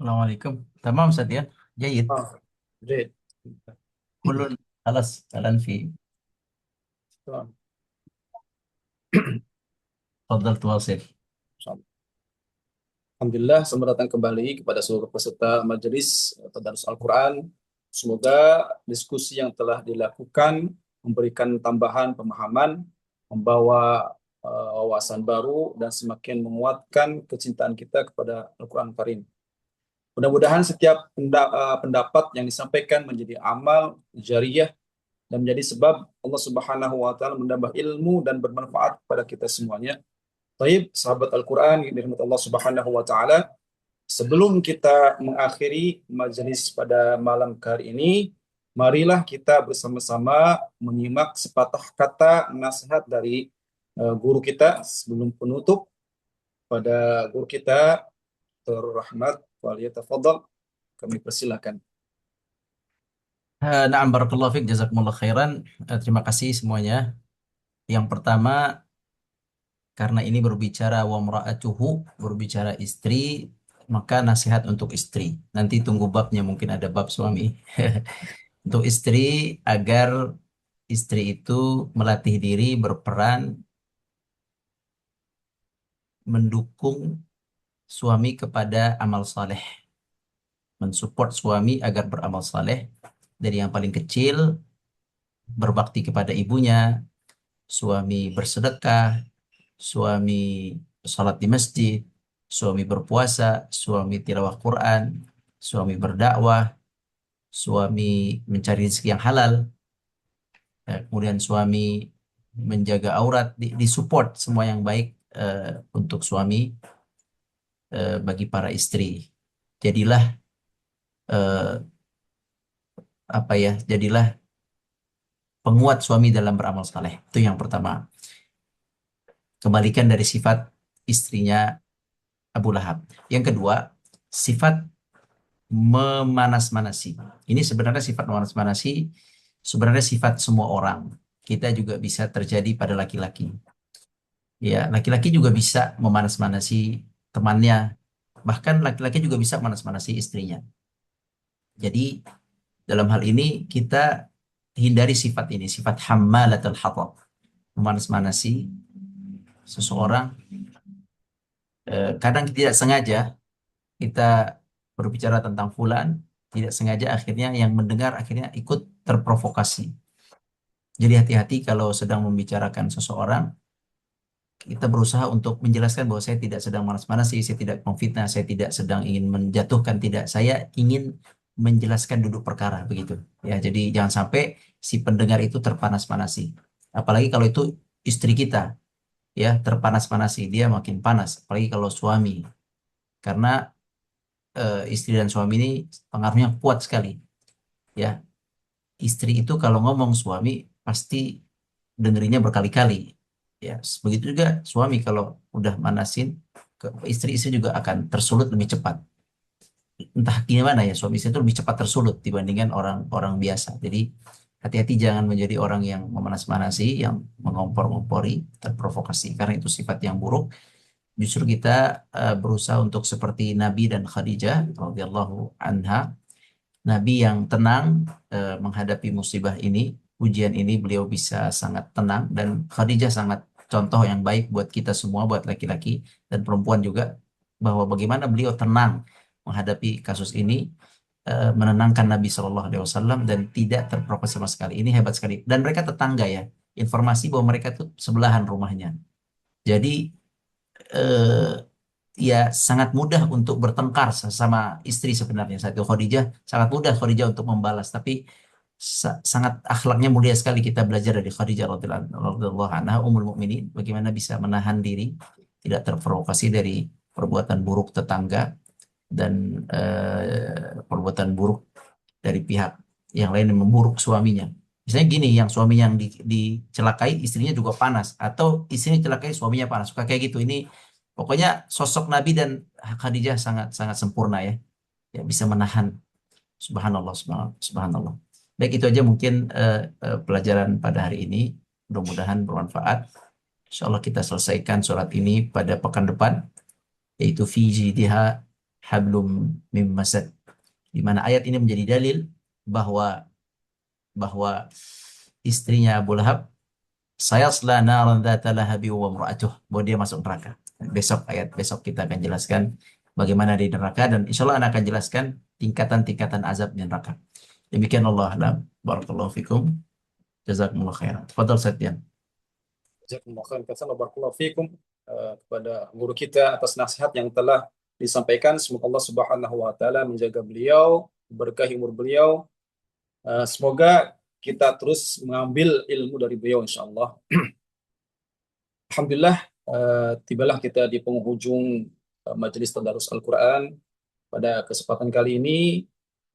B: Assalamualaikum. Tamam Ustaz ya. Jayid.
A: Ah, great.
B: Kulun alas kalan fi. Fadal tuwasil.
A: Alhamdulillah, selamat datang kembali kepada seluruh peserta majelis Tadarus Al-Quran. Semoga diskusi yang telah dilakukan memberikan tambahan pemahaman, membawa wawasan baru, dan semakin menguatkan kecintaan kita kepada Al-Quran Karim. Mudah-mudahan setiap pendapat yang disampaikan menjadi amal jariyah dan menjadi sebab Allah Subhanahu wa taala menambah ilmu dan bermanfaat kepada kita semuanya. Baik, sahabat Al-Quran yang dirahmati Allah Subhanahu wa taala, sebelum kita mengakhiri majelis pada malam hari ini, marilah kita bersama-sama menyimak sepatah kata nasihat dari guru kita sebelum penutup pada guru kita Dr. Rahmat waliyatafadhal, kami persilakan.
B: Na'am barakallahu fiik jazakumullah khairan. Terima kasih semuanya. Yang pertama karena ini berbicara wa mra'atuhu, berbicara istri, maka nasihat untuk istri. Nanti tunggu babnya mungkin ada bab suami. Untuk istri agar istri itu melatih diri berperan mendukung suami kepada amal saleh, mensupport suami agar beramal saleh dari yang paling kecil berbakti kepada ibunya, suami bersedekah, suami sholat di masjid, suami berpuasa, suami tilawah Quran, suami berdakwah, suami mencari rezeki yang halal, kemudian suami menjaga aurat, disupport semua yang baik untuk suami bagi para istri. Jadilah eh, apa ya? Jadilah penguat suami dalam beramal saleh. Itu yang pertama. Kebalikan dari sifat istrinya Abu Lahab. Yang kedua, sifat memanas-manasi. Ini sebenarnya sifat memanas-manasi, sebenarnya sifat semua orang. Kita juga bisa terjadi pada laki-laki. Ya, laki-laki juga bisa memanas-manasi temannya. Bahkan laki-laki juga bisa manas-manasi istrinya. Jadi dalam hal ini kita hindari sifat ini, sifat hammalatul hatab, memanas-manasi seseorang. Kadang tidak sengaja kita berbicara tentang fulan, tidak sengaja akhirnya yang mendengar akhirnya ikut terprovokasi. Jadi hati-hati kalau sedang membicarakan seseorang, kita berusaha untuk menjelaskan bahwa saya tidak sedang manas-manasi, saya tidak memfitnah, saya tidak sedang ingin menjatuhkan, tidak. Saya ingin menjelaskan duduk perkara begitu. Ya, jadi jangan sampai si pendengar itu terpanas-panasi. Apalagi kalau itu istri kita, ya terpanas-panasi, dia makin panas. Apalagi kalau suami, karena istri dan suami ini pengaruhnya kuat sekali. Ya, istri itu kalau ngomong suami pasti dengerinnya berkali-kali. Ya, begitu juga suami kalau udah manasin ke istri-istri juga akan tersulut lebih cepat. Entah gimana ya, suami istri itu lebih cepat tersulut dibandingkan orang-orang biasa. Jadi hati-hati jangan menjadi orang yang memanas-manasi, yang mengompor-ngompori, terprovokasi. Karena itu sifat yang buruk. Justru kita berusaha untuk seperti Nabi dan Khadijah radhiyallahu anha, Nabi yang tenang menghadapi musibah ini, ujian ini beliau bisa sangat tenang dan Khadijah sangat contoh yang baik buat kita semua, buat laki-laki dan perempuan juga bahwa bagaimana beliau tenang menghadapi kasus ini, menenangkan Nabi Shallallahu Alaihi Wasallam dan tidak terprovokasi sama sekali. Ini hebat sekali. Dan mereka tetangga ya, informasi bahwa mereka tuh sebelahan rumahnya. Jadi eh, ya sangat mudah untuk bertengkar sama istri sebenarnya. Saat itu Khadijah sangat mudah Khadijah untuk membalas, tapi sangat akhlaknya mulia sekali kita belajar dari Khadijah radhiyallahu anha ummul mukminin bagaimana bisa menahan diri tidak terprovokasi dari perbuatan buruk tetangga dan perbuatan buruk dari pihak yang lain yang memburuk suaminya. Misalnya gini, yang suami yang dicelakai istrinya juga panas atau istrinya celakai suaminya panas. Suka kayak gitu. Ini pokoknya sosok Nabi dan Khadijah sangat sangat sempurna ya. Ya bisa menahan. Subhanallah, subhanallah, subhanallah. Baik, itu aja mungkin pelajaran pada hari ini. Mudah-mudahan bermanfaat. Insya Allah kita selesaikan surat ini pada pekan depan, yaitu fi jidha hablum mim masad. Di mana ayat ini menjadi dalil bahwa bahwa istrinya Abu Lahab sayasla naran dzata lahabi wa imra'atuh, bahwa dia masuk neraka. Besok kita akan jelaskan bagaimana di neraka dan insya Allah akan jelaskan tingkatan-tingkatan azab di neraka. Demikian Allah alam. Barakallahu fikum. Jazakumullah khairan. Tafadhal Satyan.
A: Jazakumullah khairan katsiran wa barakallahu fikum kepada guru kita atas nasihat yang telah disampaikan. Semoga Allah Subhanahu wa taala menjaga beliau, berkahi umur beliau. Semoga kita terus mengambil ilmu dari beliau insyaallah. Alhamdulillah, tibalah kita di penghujung majelis tadarus Al-Quran. Pada kesempatan kali ini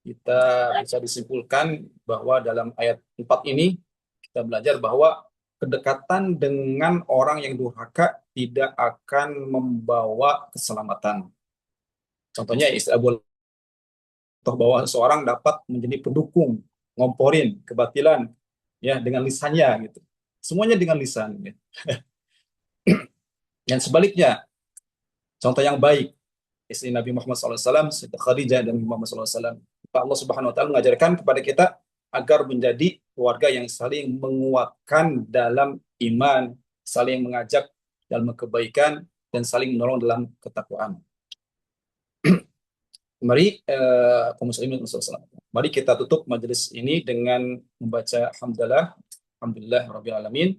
A: kita bisa disimpulkan bahwa dalam ayat 4 ini kita belajar bahwa kedekatan dengan orang yang durhaka tidak akan membawa keselamatan. Contohnya istri Abu Lahab, bahwa seorang dapat menjadi pendukung, ngomporin kebatilan ya dengan lisannya gitu. Semuanya dengan lisan ya. Dan sebaliknya, contoh yang baik istri Nabi Muhammad SAW, Siti Khadijah dan Nabi Muhammad SAW. Allah Subhanahu Wa Taala mengajarkan kepada kita agar menjadi keluarga yang saling menguatkan dalam iman, saling mengajak dalam kebaikan, dan saling menolong dalam ketakwaan. Mari kaum muslimin mari kita tutup majelis ini dengan membaca hamdalah, alhamdulillah rabbil alamin,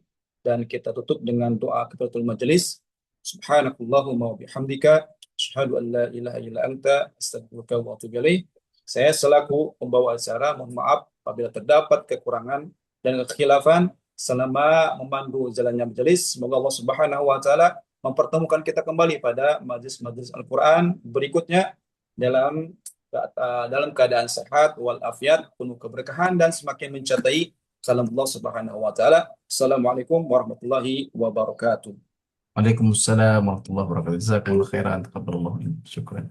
A: dan kita tutup dengan doa kifaratul majelis. Subhanakallahumma wa bihamdika asyhadu an la ilaha illa anta astaghfiruka wa atubu ilaik. Saya selaku pembawa acara mohon maaf apabila terdapat kekurangan dan kekhilafan selama memandu jalannya majelis. Semoga Allah Subhanahu wa taala mempertemukan kita kembali pada majelis-majelis Al-Qur'an berikutnya dalam keadaan sehat walafiat, penuh keberkahan dan semakin mencintai kalam Allah Subhanahu wa taala. Assalamualaikum warahmatullahi wabarakatuh.
B: Waalaikumsalam warahmatullahi wabarakatuh. Jazakumullah khairan. Taqabbalallah. Syukran.